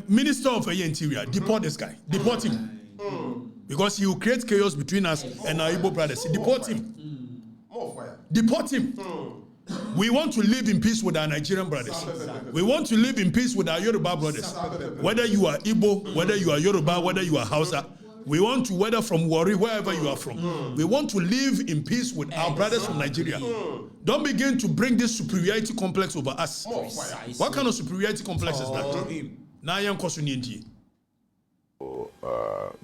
Minister of Interior, deport this guy. Deport him. Because he will create chaos between us and our Igbo brothers. Deport him. More fire. Deport him. We want to live in peace with our Nigerian brothers. We want to live in peace with our Yoruba brothers. Whether you are Igbo, whether you are Yoruba, whether you are Hausa, we want to, whether from Warri, wherever you are from, we want to live in peace with our brothers from Nigeria. Don't begin to bring this superiority complex over us. What kind of superiority complex is that?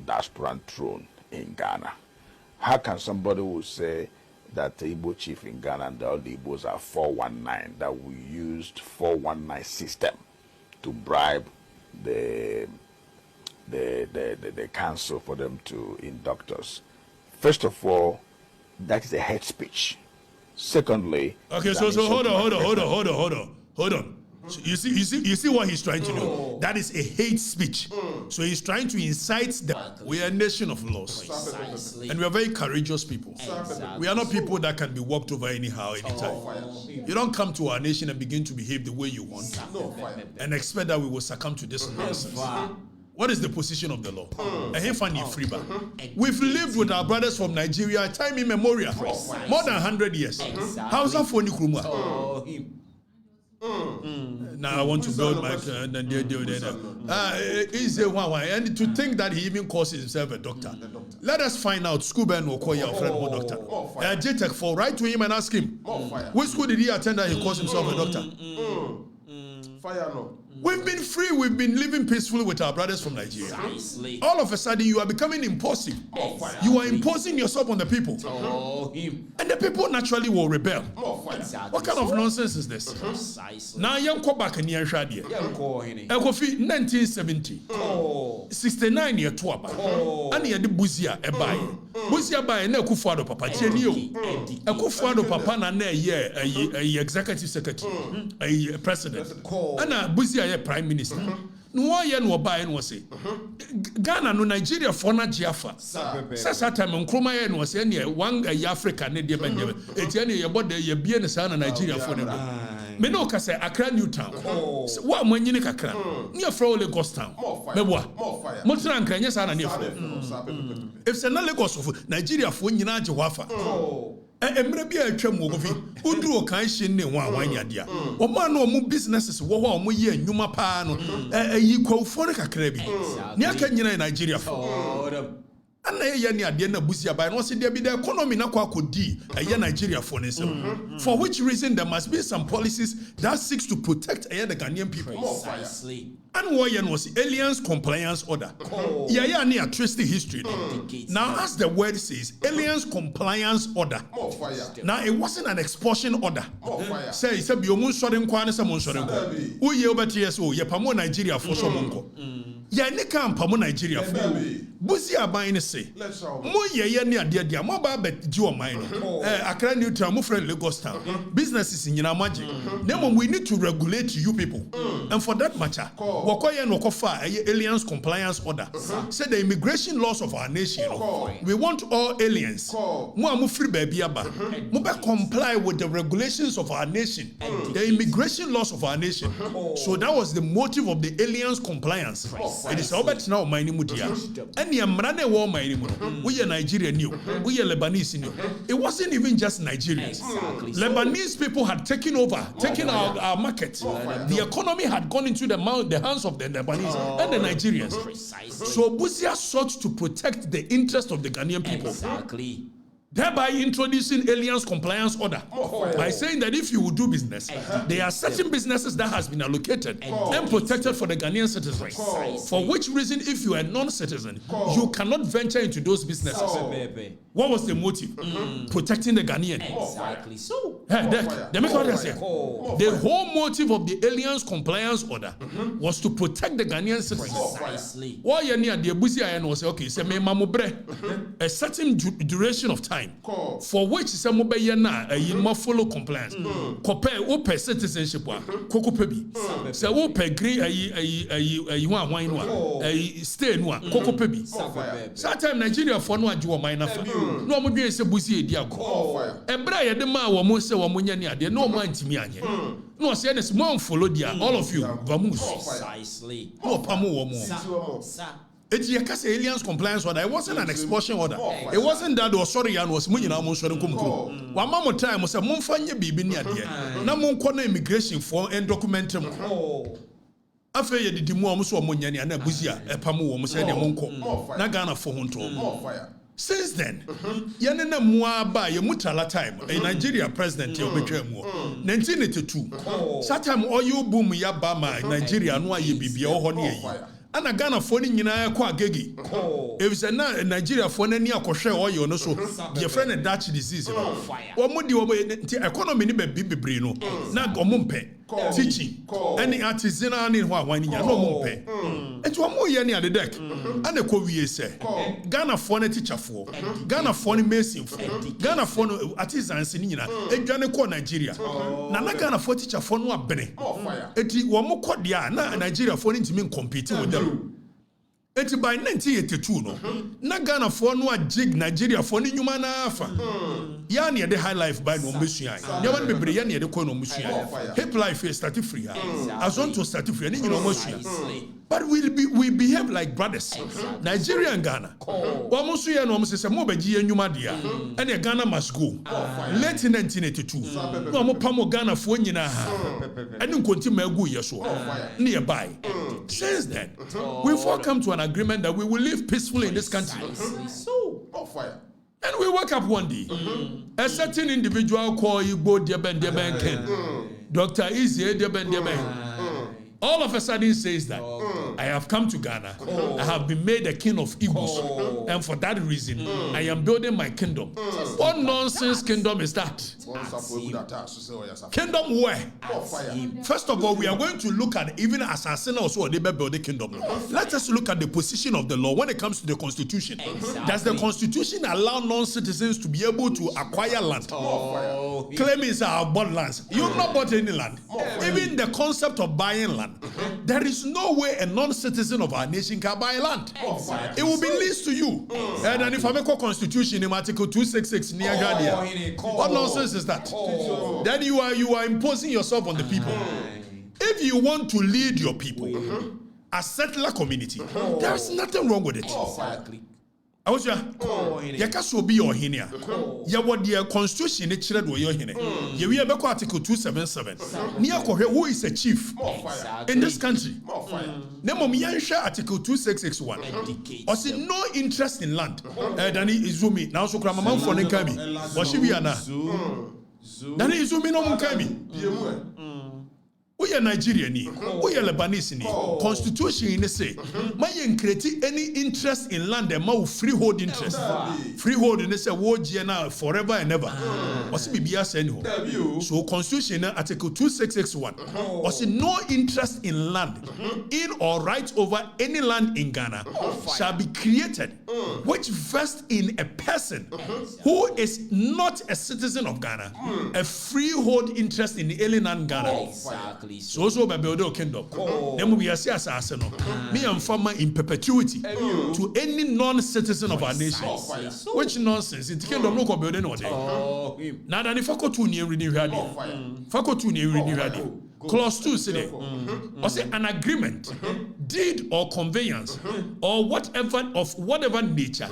Diaspora throne in Ghana. How can somebody who say that the Igbo chief in Ghana and all the Igbos are 419, that we used 419 system to bribe the council for them to induct us? First of all, that is a hate speech. Secondly, okay, so hold on. So you see what he's trying to do. That is a hate speech. So he's trying to incite them. We are a nation of laws, and we are very courageous people. We are not people that can be walked over anyhow, anytime. You don't come to our nation and begin to behave the way you want and expect that we will succumb to this nonsense. What is the position of the law? We've lived with our brothers from Nigeria time immemorial, more than 100 years. How's that for Nikrumah? Now I want to build my easy one, and to think that he even calls himself a doctor. Let us find out. Scuba and Okoye, our friend, doctor. JTech for write to him and ask him. Which school did he attend that he calls himself a doctor? Fire no. We've been free, we've been living peacefully with our brothers from Nigeria. All of a sudden, you are becoming impulsive. You are imposing yourself on the people. And the people naturally will rebel. What kind of nonsense is this? Now, young Kobak and Yanshadi. Ekofi 1970. 69 year twaba. And he had the Buzia ebai. Buzia by ne Ekuonaba papa. Ekuonaba papa na ne ye a executive secretary, a president. And Buzia prime minister. No ye no buy no say. Ghana no Nigeria for na Jiafa. Sasa time Nkrumah ye no say ne one Africa ne de benye. Eti ne ye bode ye bie ne sa na Nigeria for ne. Me no ka say Accra New Town. Wa manyini kakra. Ne afro Lagos Town. Meboa. Mo tira nkanye sa na ne afro. If say na Lagos of Nigeria for nyina Jiafa. Emre bia atwam wo gofi uduro kan hye ne ho awanya dia o ma no mo businesses wo ho mo ye anwuma pa no yi kwofo ne kakra bi ne aka nyina Nigeria fo ana ye ne ade na busia bai no se dia bi the economy na kwa kodi Nigeria for ne so for which reason there must be some policies that seeks to protect the Ghanaian people. Precisely. And what was aliens compliance order. Yeah, near twisted history. Now, as the word says, aliens compliance order. Now, it wasn't an expulsion order. Say, it's a biomun soden kwane sa mon soden ko. Uye obatiyeso, ye pamo Nigeria for so monko. Ya nika pamo Nigeria for. Busi abayne say. Mo ye ni ade ade mo ba bet ji o man no. Accra New Town, mo friend Lagos Town. Businesses in nyina magic. Then we need to regulate you people. And for that matter, Wakoye no kofa aliens compliance order. Say the immigration laws of our nation. We want all aliens. Mo free baby aba. Mo be comply with the regulations of our nation. The immigration laws of our nation. So that was the motive of the aliens compliance. It is about now my mudia. And the amrane war my we are Nigerian new. We are Lebanese new. It wasn't even just Nigerians. Lebanese people had taken over, taken our market. The economy had gone into the hands of the Lebanese and the Nigerians. So Buzia sought to protect the interest of the Ghanaian people. Exactly. Thereby introducing aliens compliance order by saying that if you will do business, there are certain businesses that has been allocated and protected for the Ghanaian citizens. For which reason, if you are a non-citizen, you cannot venture into those businesses. What was the motive? Protecting the Ghanaian. Exactly. So the whole motive of the aliens compliance order was to protect the Ghanaian citizens. Precisely. Why you near the Buzia was okay, say me mamubre a certain duration of time. For which some mobile na a follow compliance. Compare open citizenship one. Coco pebi. Say open agree a one stay no Coco pebi. Sometimes Nigeria for no do mine. no mo dwen se busi edi ago More fire. ebra ye de ma wo mo se wo mo nya ne ade no mo antimi anye no se ne mo follow dia all of you vamus Precisely. no pamo wo mo Sir. It's aliens compliance order. It wasn't an expulsion order. It wasn't that or sorry and was munyina mon sorry kumkuru. One mama time was a monfanye bibi ni adie. Na mon kona immigration for and document mo. Afa ye didi mu omo so omo nya ne na buzia epamu wo mo se ne monko. Na Ghana for honto. More fire. Since then, yene na mua ba ye mutala time. A Nigeria president ye obetwa mu. 1982. That time oil boom ya ba ma Nigeria no aye bibia ho ne yi. Ana Ghana for ni nyina kwa agegi. If say na Nigeria for na ni akohwe oil no so your friend Dutch disease no. Omo di omo economy ni be bibre no. Na omo mpe teaching any artisanal ni ho awan ni nya no omo mpe. Enti omo ye ni ade deck. Ana ko wie se Ghana for na teacher for Ghana for ni mason for Ghana for no artisans ni nyina edwane ko Nigeria. Na Ghana for teacher for no abene. Enti omo ko dia na Nigeria for ni ntimi compete with them. Eti by 1982 no na Ghana for no jig Nigeria for ni nyuma na afa ya na de high life by no mbesua ya wan bebre ya na de ko no mbesua hip life is start free azonto start free ni nyina mbesua but we behave like brothers Nigeria and Ghana wa musu ya no msese mo baji nyuma dia and Ghana must go late 1982 no mo pamo Ghana for nyina ha and nkonti magu yeso nearby since then we've all come to an agreement that we will live peacefully in this country. More fire. And we woke up one day. A certain individual called Igbo Deben Ken. Dr. Izzy Deben. All of a sudden says that I have come to Ghana. I have been made a king of Igbos. And for that reason, I am building my kingdom. What nonsense kingdom is that? Kingdom where? First of all, we are going to look at even assassin also they build the kingdom. Let us look at the position of the law when it comes to the constitution. Does the constitution allow non-citizens to be able to acquire land? Claiming I have bought lands. You have not bought any land. Even the concept of buying land. There is no way a non-citizen of our nation can buy land. It will be leased to you. And then if I make a constitution in Article 266 near Guardian, what nonsense is that? Then you are imposing yourself on the people. If you want to lead your people, a settler community, there is nothing wrong with it. I was ya so be your hinia. Ya what the constitution it children were your hine. Ya we have Article 277. Who is a chief in this country? Nemo Miyansha Article 2661. Or see no interest in land. Dani Izumi now so Kramama for Nkami. Washibiana. Dani Izumi no Nkami. We are Nigerian, we are Lebanese. Constitution in the say, my create any interest in land and more freehold interest. Freehold in the say, war forever and ever. What's it so Constitution Article 2661 was no interest in land in or right over any land in Ghana shall be created which vests in a person who is not a citizen of Ghana a freehold interest in the alien land Ghana. Exactly. So by building kingdom. Then we are say assassin. Me and farmer in perpetuity to any non-citizen of our nation. Which nonsense? It kingdom no building no day. Now that if I go to near reading here, if I go to near reading here, clause 2 say or say an agreement, deed or conveyance or whatever of whatever nature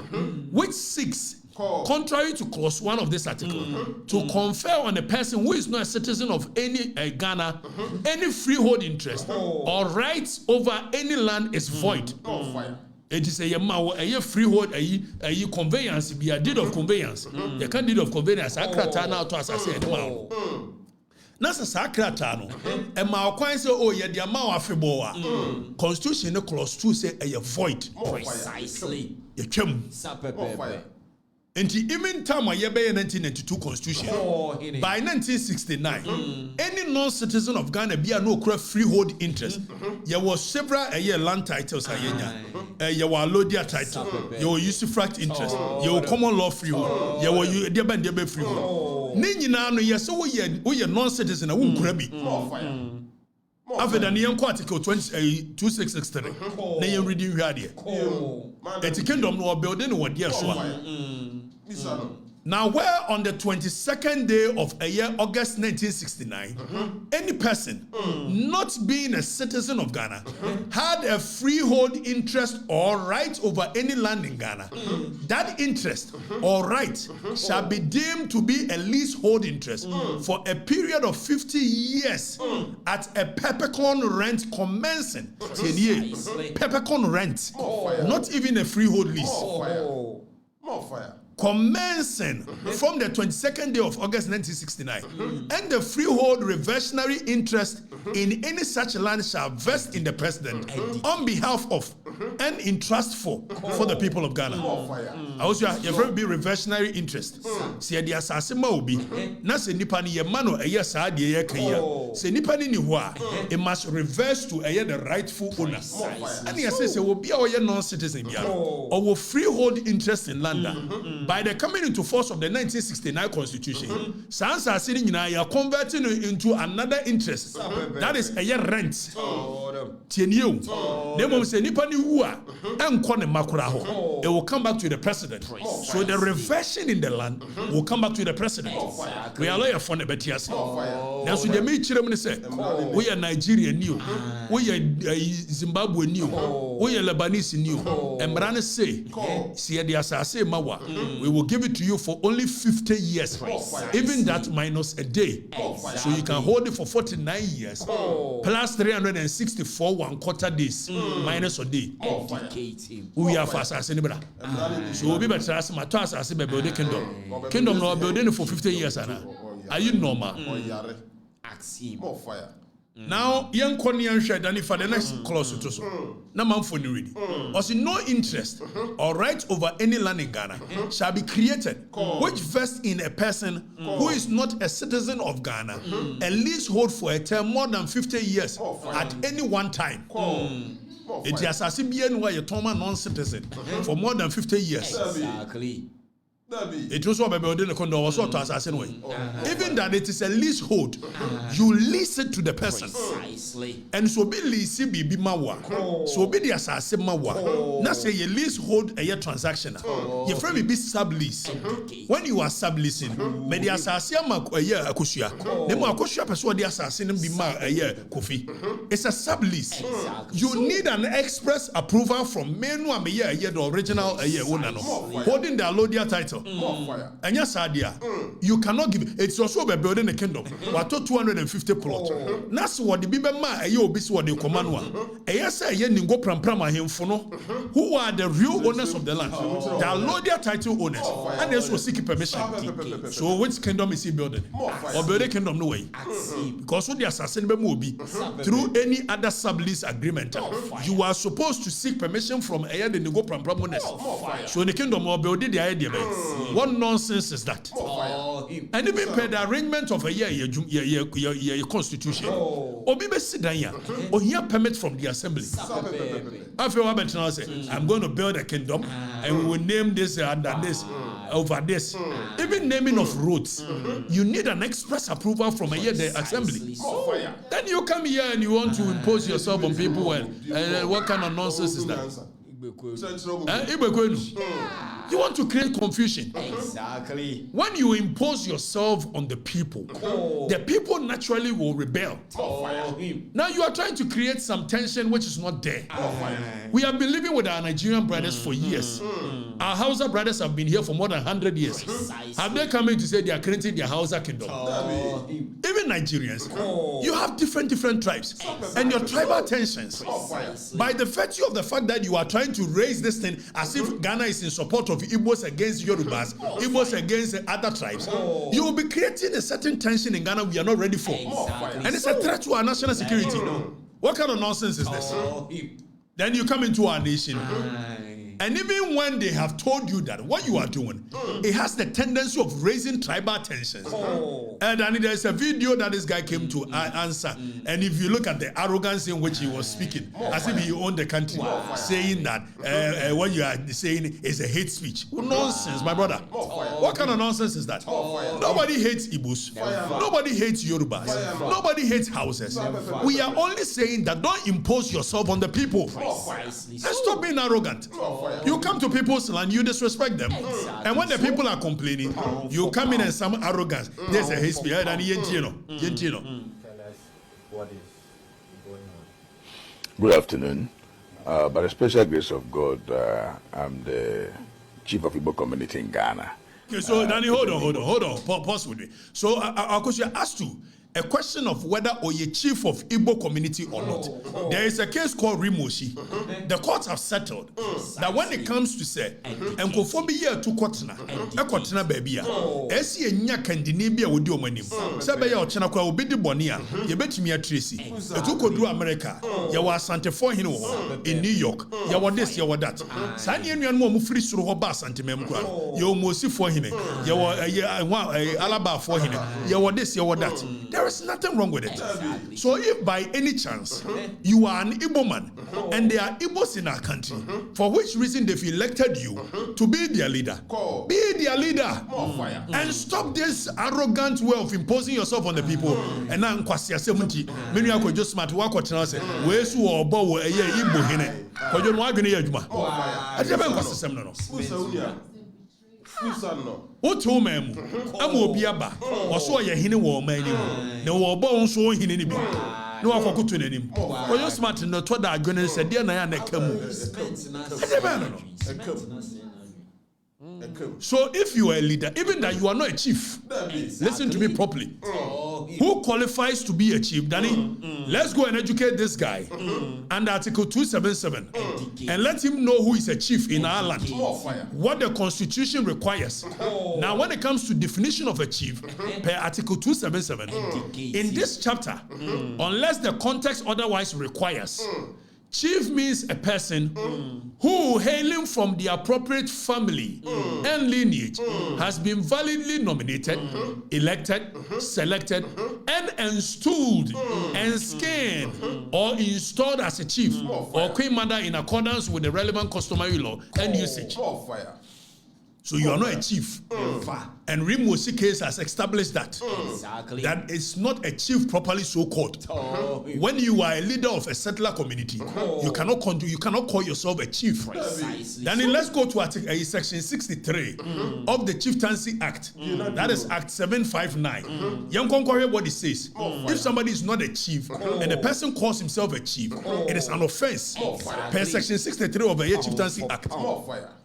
which seeks contrary to clause 1 of this article, to confer on a person who is not a citizen of any Ghana, any freehold interest or rights over any land is void. It is a freehold, a conveyance, be a deed of conveyance. You can't deed of conveyance. I can't turn out to us. I said, wow. Nasa sakrata no e ma okwan say oh ye dia ma afeboa constitution clause 2 say a void Precisely. ye twam and even time a 1992 constitution by 1969 any non-citizen of Ghana be no freehold interest there was several land titles there were Lodia title there were usufruct interest there were common law freehold there were there freehold ni nyina no yes we non-citizen a wo kura bi After the Nyan Article 2663, Nayan reading here. It's a kingdom no building what yes one. Now, where on the 22nd day of a year, August 1969, any person not being a citizen of Ghana had a freehold interest or right over any land in Ghana, that interest or right shall be deemed to be a leasehold interest for a period of 50 years at a peppercorn rent commencing. Peppercorn rent, not even a freehold lease. More fire. Commencing from the 22nd day of August 1969, and the freehold reversionary interest in any such land shall vest in the president on behalf of and in trust for the people of Ghana. I also have be reversionary interest. See the assassin will be na se nipa ni ye mano a yes ye kaya. Se nipa ni hua, it must reverse to the rightful owner. And he says will be our non-citizen or freehold interest in land. By the coming into force of the 1969 Constitution, Sansa sitting in are converting into another interest. That is a year rent. Tienyu. They will say Nipani Wua and Kone Makuraho. It will come back to the president. So the reversion in the land will come back to the president. We are lawyer for the Betias. Now, so they may children say, we are Nigerian new, we are Zimbabwe new, we are Lebanese new. And Brana say, see the assassin Mawa. We will give it to you for only 50 years. Even that minus a day. So you can hold it for 49 years. Plus 364 1/4 days. Minus a day. We are for assassin. So we'll be better as my to assassin by building kingdom. Kingdom no building for 50 years. Are you normal? More fire. Now, young Konian shared and for the next clause to so. No man for ready. Also, no interest or right over any land in Ghana shall be created, which vests in a person who is not a citizen of Ghana, a leasehold for a term more than 50 years at any one time. It is as a bien why a Toma non-citizen for more than 50 years. Exactly. It was what building a condo was what assassin way. Even that it is a leasehold, you lease it to the person. Precisely. And so be lease be mawa. So be the assassin mawa. Now say you leasehold a year transaction. Your friend will be sublease. When you are subleasing, may the assassin a year akushia. The more akushia person the assassin be ma a year kofi. It's a sublease. You need an express approval from menu a year the original a year owner holding the allodial title. And yes, idea. You cannot give it. It's also about building a kingdom. What 250 plots. That's what the Bible man you be what the command one. Yes, I go pram him for no. Who are the real owners of the land? The allodial title owners, and they also seek permission. So which kingdom is he building? Or building kingdom no way? Because when the assassin will be through any other sublease agreement, you are supposed to seek permission from a the go pram owners. So the kingdom will build the idea. What nonsense is that? And even per the arrangement of a year constitution. Or maybe sit down here. Or hear permit from the assembly. After what say, I'm going to build a kingdom and we will name this and this over this. Even naming of roads, you need an express approval from a year the assembly. Then you come here and you want to impose yourself on people. What kind of nonsense is that? You want to create confusion. Exactly. When you impose yourself on the people naturally will rebel. Now you are trying to create some tension which is not there. We have been living with our Nigerian brothers for years. Our Hausa brothers have been here for more than 100 years. Have they come in to say they are creating their Hausa kingdom? Even Nigerians, you have different tribes and your tribal tensions. By the virtue of the fact that you are trying to raise this thing as if Ghana is in support of Igbos against Yorubas, Igbos against other tribes, you will be creating a certain tension in Ghana we are not ready for. And it's a threat to our national security. What kind of nonsense is this? Then you come into our nation. And even when they have told you that what you are doing, it has the tendency of raising tribal tensions. And then there's a video that this guy came to answer. And if you look at the arrogance in which he was speaking, as if he owned the country, saying that what you are saying is a hate speech. Nonsense, my brother. What kind of nonsense is that? Nobody hates Igbos. Nobody hates Yorubas. Nobody hates houses. We are only saying that don't impose yourself on the people. And stop being arrogant. You come to people's land, you disrespect them. And when the people are complaining, you come in and some arrogance. There's a hate speech. Tell us what is going on. Good afternoon. By the special grace of God, I'm the chief of Igbo community in Ghana. Okay, so Danny, hold on. Pause with me. So I'll question asked you a question of whether or you chief of Igbo community or not. There is a case called Rimoshi. The courts have settled that when it comes to say, and conformity to Kotna, a Kotna baby, Esi nya Candinabia would do manim. Sabaya or Chanaka will be the Bonia, you bet me a Tracy. A Tuko do America, you were Santa For Hino in New York, you were this, you were that. Sanian and Momu free through her bass and Timemqua, you mosi for him, you were Alaba for him, you were this, you were that. There is nothing wrong with it. Exactly. So if by any chance you are an Igbo man and there are Igbos in our country, for which reason they've elected you to be their leader, be their leader. And stop this arrogant way of imposing yourself on the people. And now Kwasia Semunti, many are just smart work or chance, where's who or bow a year Igbo hine. Because you're not going to Yajuma. I never was the seminar. What home am Obiaba or so a hine war man? No war bones so hine be. No one could to him. For your smart not what I'm going to say, dear Nayana So if you are a leader, even that you are not a chief, listen to me properly. Who qualifies to be a chief? Danny, let's go and educate this guy under Article 277 and let him know who is a chief in our land, what the Constitution requires. Now, when it comes to definition of a chief, per Article 277, in this chapter, unless the context otherwise requires, chief means a person who, hailing from the appropriate family and lineage, has been validly nominated, elected, selected, and installed, and skinned, or installed as a chief or queen mother in accordance with the relevant customary law and usage. So you are not a chief. And Rimoshi case has established that. Exactly. That it's not a chief properly so called. When you are a leader of a settler community, you cannot call yourself a chief. Then let's go to section 63 of the Chieftaincy Act. That is Act 759. What it says. If somebody is not a chief and a person calls himself a chief, it is an offense. Per section 63 of the Chieftaincy Act.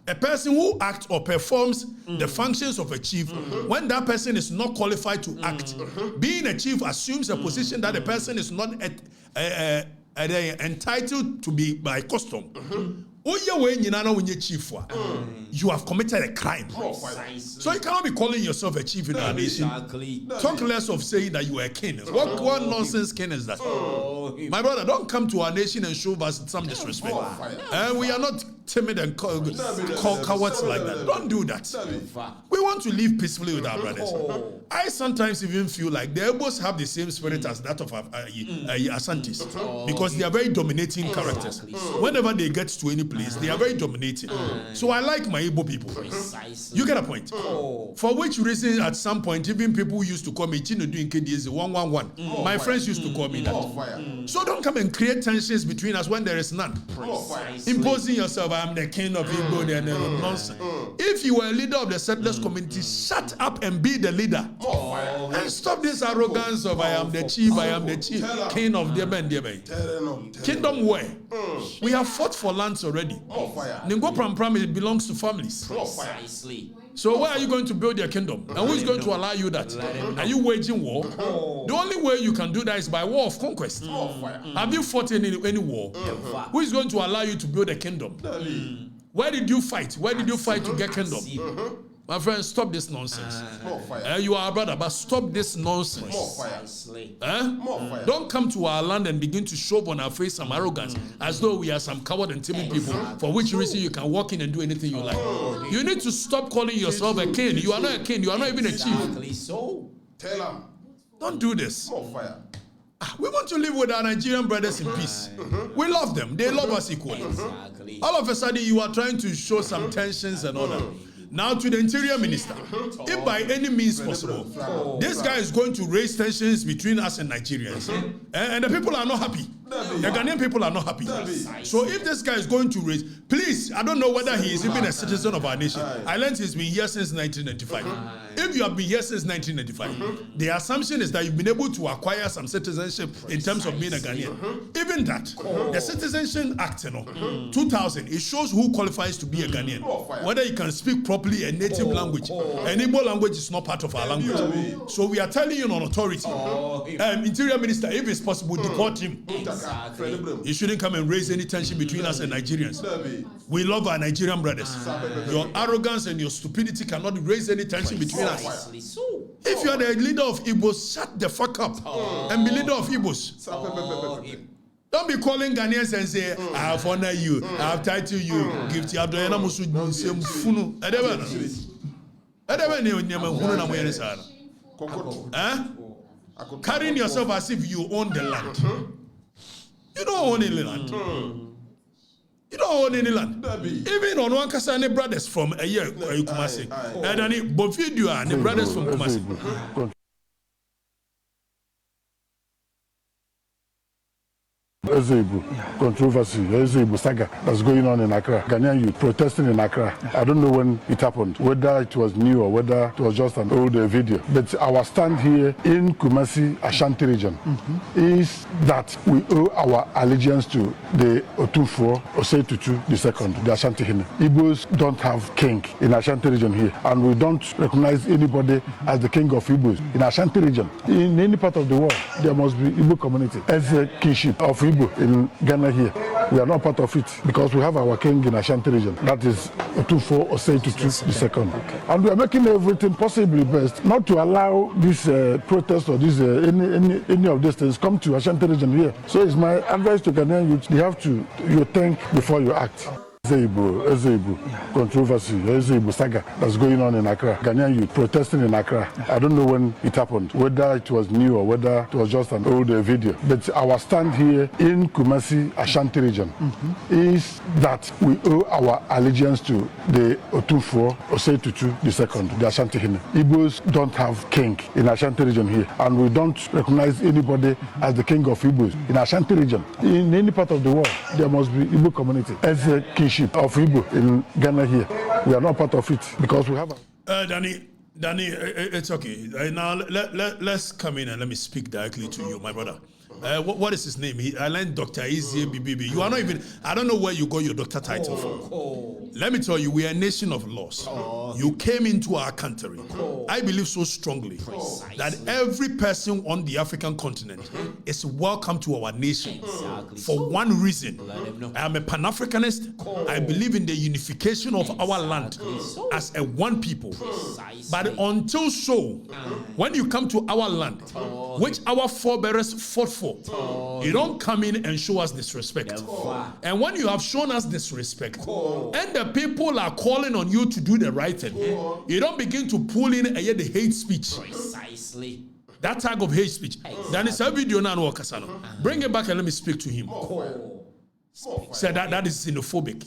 A person who acts or performs the functions of a chief when that person is not qualified to act. Being a chief assumes a position that the person is not entitled to be by custom. You have committed a crime. So you cannot be calling yourself a chief in our nation. Talk less of saying that you are a king. What nonsense king is that? My brother, don't come to our nation and show us some disrespect. We are not timid and cowards like that. Don't do that. We want to live peacefully with our brothers. I sometimes even feel like the Igbos have the same spirit as that of Asantis, because they are very dominating characters. Whenever they get to any place, they are very dominating. So I like my Igbo people. You get a point. For which reason, at some point, even people used to call me Chino doing KDS 111. My friends used to call me that. So don't come and create tensions between us when there is none. Imposing yourself, I'm the king of Igbo, and nonsense. If you are a leader of the settlers community, shut up and be the leader. And stop this arrogance of I am the chief, king of Debe. Kingdom where? We have fought for lands already. Ningo Pram, it belongs to families. Precisely. So where are you going to build your kingdom? And who is going to allow you that? Are you waging war? The only way you can do that is by war of conquest. Have you fought in any war? Who is going to allow you to build a kingdom? Where did you fight? Where did you fight to get kingdom? My friend, stop this nonsense. You are a brother, but stop this nonsense. Don't come to our land and begin to shove on our face some arrogance as though we are some coward and timid people, for which reason you can walk in and do anything you like. You need to stop calling yourself a king. You are not a king. You are not even a chief. So, tell them. Don't do this. We want to live with our Nigerian brothers in peace. We love them. They love us equally. All of a sudden, you are trying to show some tensions and all that. Now to the Interior Minister, if by any means possible, this guy is going to raise tensions between us and Nigerians, and the people are not happy. The Ghanaian people are not happy. So if this guy is going to raise, please, I don't know whether he is even a citizen of our nation. I learned he's been here since 1995. If you have been here since 1995, the assumption is that you've been able to acquire some citizenship in terms of being a Ghanaian. Even that, the Citizenship Act, 2000, it shows who qualifies to be a Ghanaian. Whether you can speak properly a native language. An Igbo language is not part of our language. So we are telling you on authority, Interior Minister, if it's possible, deport him. He shouldn't come and raise any tension between us and Nigerians. We love our Nigerian brothers. Your arrogance and your stupidity cannot raise any tension between us. If you are the leader of Igbos, shut the fuck up and be leader of Igbos. Don't be calling Ghanaians and say, I have honored you, I have titled you, give to Abdoyana Musu Funu. Carrying yourself as if you own the land. You don't own any land. You don't own any land. Even on one Kasane brothers from a year, Kumasi. And then Bofidu and the brothers from Kumasi. Ezebo controversy, Ezebo saga that's going on in Accra. Ghanaian youth protesting in Accra. I don't know when it happened, whether it was new or whether it was just an old video. But our stand here in Kumasi, Ashanti region, is that we owe our allegiance to the Otufo Osetutu II, the Ashanti Hine. Igbos don't have king in Ashanti region here, and we don't recognize anybody as the king of Igbos in Ashanti region. In any part of the world, there must be Igbo community as a kingship of Igbo. In Ghana here, we are not part of it because we have our king in Ashanti region. That is Otufo Osetutu II. And we are making everything possibly best not to allow this protest or this any of these things come to Ashanti region here. So it's my advice to Ghanaian youth: you have to think before you act. Ezebo controversy, Ezebo saga that's going on in Accra. Ghanaian youth protesting in Accra. I don't know when it happened, whether it was new or whether it was just an old video. But our stand here in Kumasi, Ashanti region, is that we owe our allegiance to the Otufo Osetutu II, the Ashanti Hine. Igbos don't have king in Ashanti region here, and we don't recognize anybody as the king of Igbos in Ashanti region. In any part of the world, there must be Igbo community as a kingship of Igbo in Ghana here. We are not part of it because we have Danny, it's okay. Now let's come in and let me speak directly to you, my brother. What is his name? I learned Dr. Ezie BBB. You are not even, I don't know where you got your doctor title from. Let me tell you, we are a nation of laws. You came into our country. I believe so strongly that every person on the African continent is welcome to our nation for one reason. I am a Pan-Africanist. I believe in the unification of our land as a one people. But until so, when you come to our land, which our forebears fought for, you don't come in and show us disrespect. And when you have shown us disrespect, and the people are calling on you to do the right thing, you don't begin to pull in the hate speech. Precisely. That type of hate speech. Then it's a video now. Bring it back and let me speak to him. Say that is xenophobic.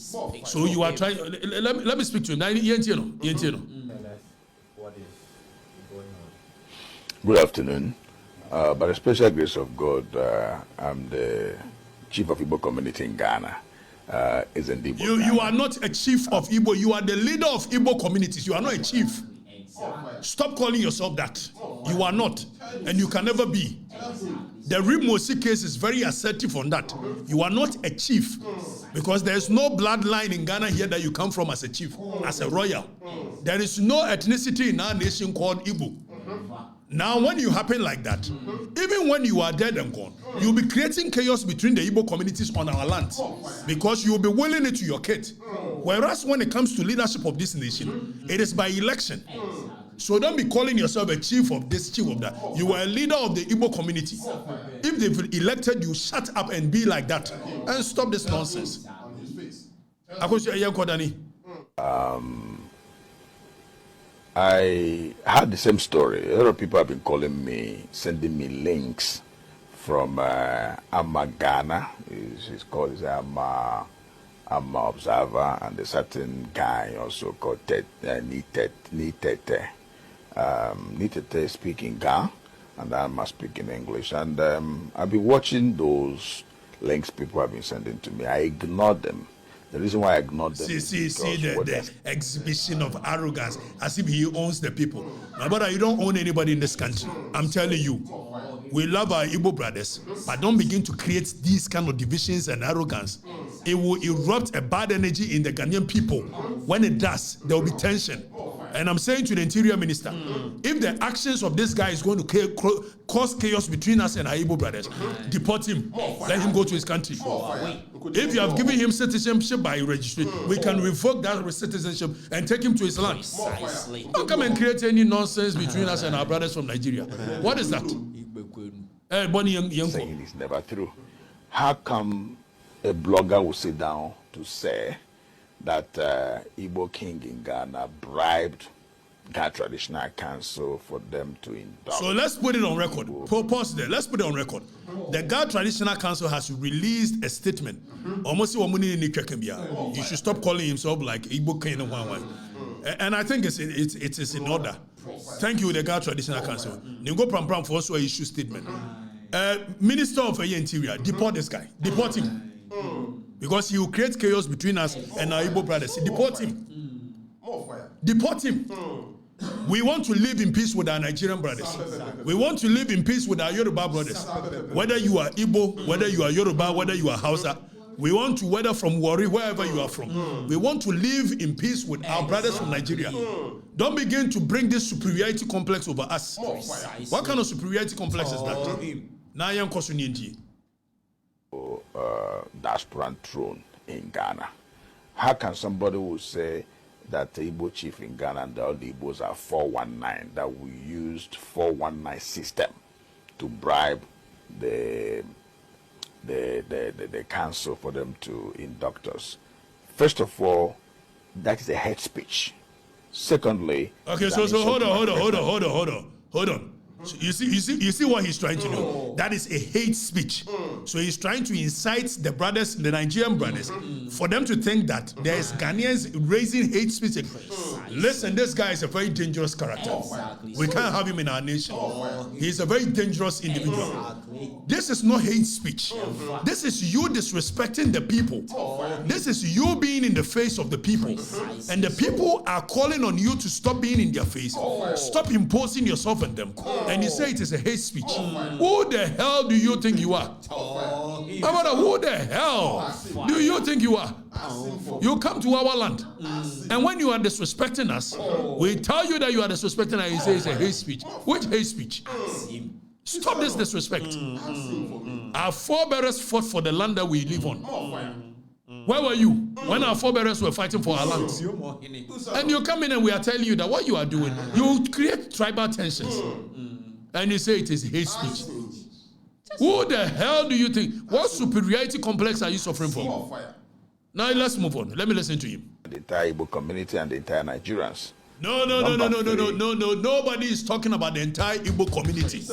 So you are trying. Let me speak to him. What is going on? Good afternoon. By the special grace of God, I'm the chief of Igbo community in Ghana. Is in Igbo. You are not a chief of Igbo. You are the leader of Igbo communities. You are not a chief. Stop calling yourself that. You are not, and you can never be. The Rimosi case is very assertive on that. You are not a chief, because there is no bloodline in Ghana here that you come from as a chief, as a royal. There is no ethnicity in our nation called Igbo. Now, when you happen like that, even when you are dead and gone, you'll be creating chaos between the Igbo communities on our land, because you'll be willing it to your kid. Whereas when it comes to leadership of this nation, it is by election. So don't be calling yourself a chief of this, chief of that. You are a leader of the Igbo community. If they've elected you, shut up and be like that and stop this nonsense. I had the same story. A lot of people have been calling me, sending me links from Ghana. It's called I'm an observer, and a certain guy also called Nitete. Nitete speaking Ga, and I must speak in English. And I've been watching those links people have been sending to me. I ignored them. The reason why I ignored them see the exhibition of arrogance as if he owns the people. My brother, you don't own anybody in this country. I'm telling you. We love our Igbo brothers, but don't begin to create these kind of divisions and arrogance. It will erupt a bad energy in the Ghanaian people. When it does, there will be tension. And I'm saying to the Interior Minister, if the actions of this guy is going to cause chaos between us and our Igbo brothers, deport him. Let him go to his country. If you have given him citizenship by registry, we can revoke that citizenship and take him to his land. Don't come and create any nonsense between us and our brothers from Nigeria. What is that? Saying it's never true. How come a blogger will sit down to say that Igbo King in Ghana bribed Ghana Traditional Council for them to induct? So let's put it on record. Pause there. Let's put it on record. The Ghana Traditional Council has released a statement. Almost you should stop calling himself like Igbo King and I think it is in order. Thank you, the Ghana Traditional Council. Ningo Pram for also issue statement. Minister of Interior, deport this guy. Deport him. Because he will create chaos between us and our Igbo brothers. Deport him. Deport him. We want to live in peace with our Nigerian brothers. We want to live in peace with our Yoruba brothers. Whether you are Igbo, whether you are Yoruba, whether you are Hausa, we want to, whether from Warri, wherever you are from, we want to live in peace with our brothers from Nigeria. Don't begin to bring this superiority complex over us. What kind of superiority complex is that? Diasporan throne in Ghana. How can somebody who say that the Igbo chief in Ghana and all the Igbos are 419, that we used 419 system to bribe the council for them to induct us? First of all, that is a hate speech. Secondly, okay, so hold on. So you see what he's trying to do. That is a hate speech. So he's trying to incite the brothers, the Nigerian brothers, for them to think that there is Ghanaians raising hate speech. Listen, this guy is a very dangerous character. We can't have him in our nation. He's a very dangerous individual. This is not hate speech. This is you disrespecting the people. This is you being in the face of the people. And the people are calling on you to stop being in their face. Stop imposing yourself on them. And you say it is a hate speech. Who the hell do you think you are? Who the hell do you think you are? You come to our land, and when you are disrespecting us, we tell you that you are disrespecting us, and you say it's a hate speech. Which hate speech? Stop this disrespect. Our forebears fought for the land that we live on. Where were you when our forebears were fighting for our land? And you come in and we are telling you that what you are doing, you create tribal tensions. And you say it is hate speech. Who the hell do you think? What superiority complex are you suffering from? Now let's move on. Let me listen to him. The entire Igbo community and the entire Nigerians. No. Nobody is talking about the entire Igbo community.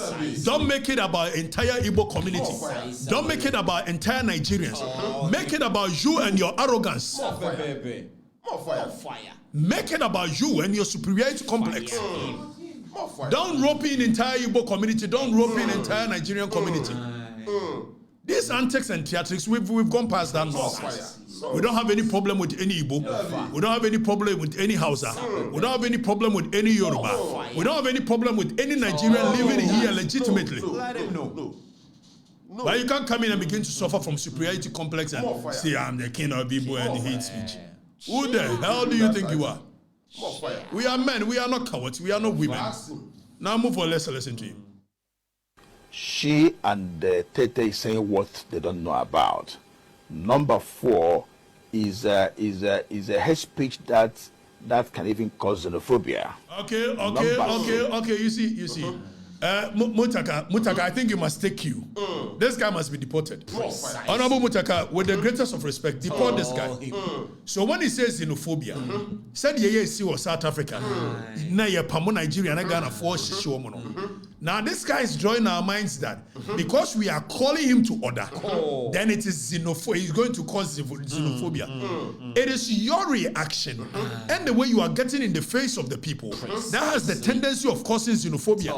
Don't make it about entire Igbo community. Don't make it about entire Nigerians. Make it about you and your arrogance. Make it about you and your superiority complex. Don't rope in entire Igbo community. Don't rope in entire Nigerian community. These antics and theatrics, we've gone past that nonsense. We don't have any problem with any Igbo. We don't have any problem with any Hausa. We don't have any problem with any Yoruba. We don't have any problem with any Nigerian living here legitimately. But you can't come in and begin to suffer from superiority complex and say, I'm the king of Igbo and hate speech. Who the hell do you think you are? We are men. We are not cowards. We are not women. Now move on. Let's listen to him. She and Tete is saying what they don't know about. Number 4 is a hate speech that can even cause xenophobia. Okay. You see. Mutaka, I think you must take you. This guy must be deported. Honorable Mutaka, with the greatest of respect, deport this guy. So when he says xenophobia, said ye see was South Africa, na ye pamo Nigeria na Ghana for shishomono. Now this guy is drawing our minds that because we are calling him to order, then it is xenophobia. He's going to cause xenophobia. It is your reaction and the way you are getting in the face of the people that has the tendency of causing xenophobia.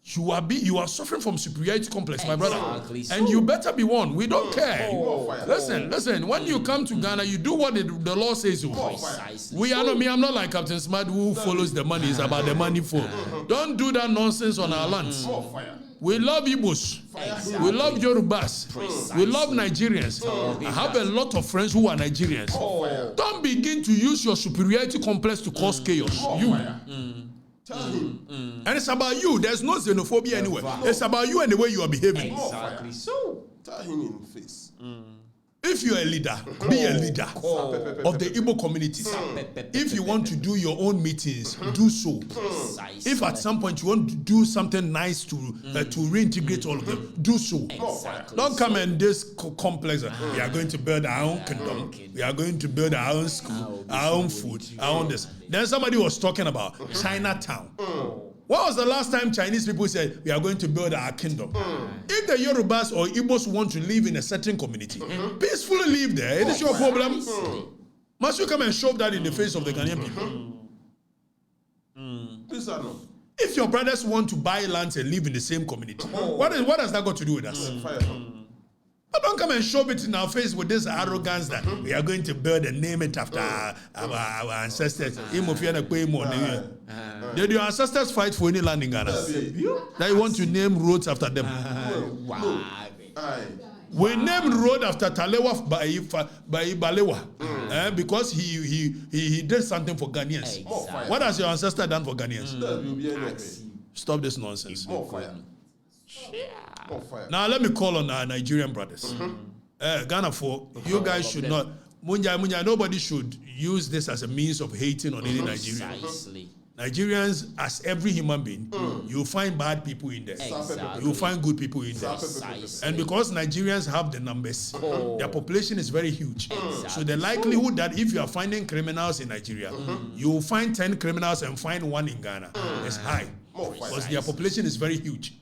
You are suffering from superiority complex, my brother, and you better be one. We don't care. Listen. When you come to Ghana, you do what the law says. We are not me. I'm not like Captain Smart who follows the money. It's about the money for. Don't do that nonsense on our lands. We love Igbos. We love Yorubas. We love Nigerians. I have a lot of friends who are Nigerians. Don't begin to use your superiority complex to cause chaos. And it's about you. There's no xenophobia anywhere. It's about you and the way you are behaving. Exactly. So tell him in the face. If you're a leader, be a leader of the Igbo community. If you want to do your own meetings, do so. If at some point you want to do something nice to reintegrate all of them, do so. Don't come in this complex. We are going to build our own kingdom. We are going to build our own school, our own food, our own this. Then somebody was talking about Chinatown. When was the last time Chinese people said, we are going to build our kingdom? If the Yorubas or Igbos want to live in a certain community, peacefully live there. It is your problem. Must you come and shove that in the face of the Ghanaian people? If your brothers want to buy lands and live in the same community, what has that got to do with us? But don't come and shove it in our face with this arrogance that we are going to build and name it after our ancestors. Did your ancestors fight for any land in Ghana? That you want to name roads after them? We named road after Talewa by Balewa because he did something for Ghanaians. What has your ancestor done for Ghanaians? Stop this nonsense. Now let me call on our Nigerian brothers. Ghana, for you guys should not. Munya, nobody should use this as a means of hating on any Nigerian. Nigerians, as every human being, you'll find bad people in there. You'll find good people in there. And because Nigerians have the numbers, their population is very huge. So the likelihood that if you are finding criminals in Nigeria, you'll find 10 criminals and find one in Ghana is high. Because their population is very huge.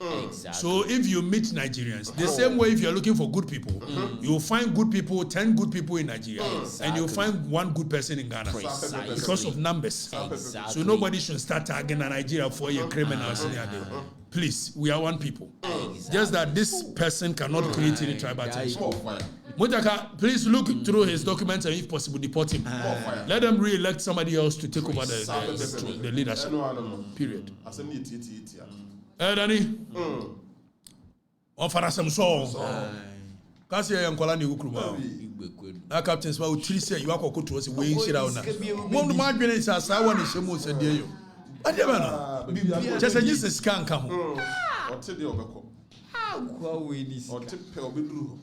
So if you meet Nigerians, the same way if you're looking for good people, you'll find good people, 10 good people in Nigeria, and you'll find one good person in Ghana because of numbers. So nobody should start tagging Nigeria for your criminals. Please, we are one people. Just that this person cannot create any tribal tension. Mutaka, please look through his documents and if possible deport him. Let them re-elect somebody else to take over the leadership. Period. Danny? On fara some song. Kasi ya nkwala ni ukruma. Na captain sma utiri say you akoko to say we shira una. Mom ma dwene say asawa ni shemu se die yo. Ade ba na. Just Jesus scan ka ho. Ote de obeko. How we this? Ote pe obeduru.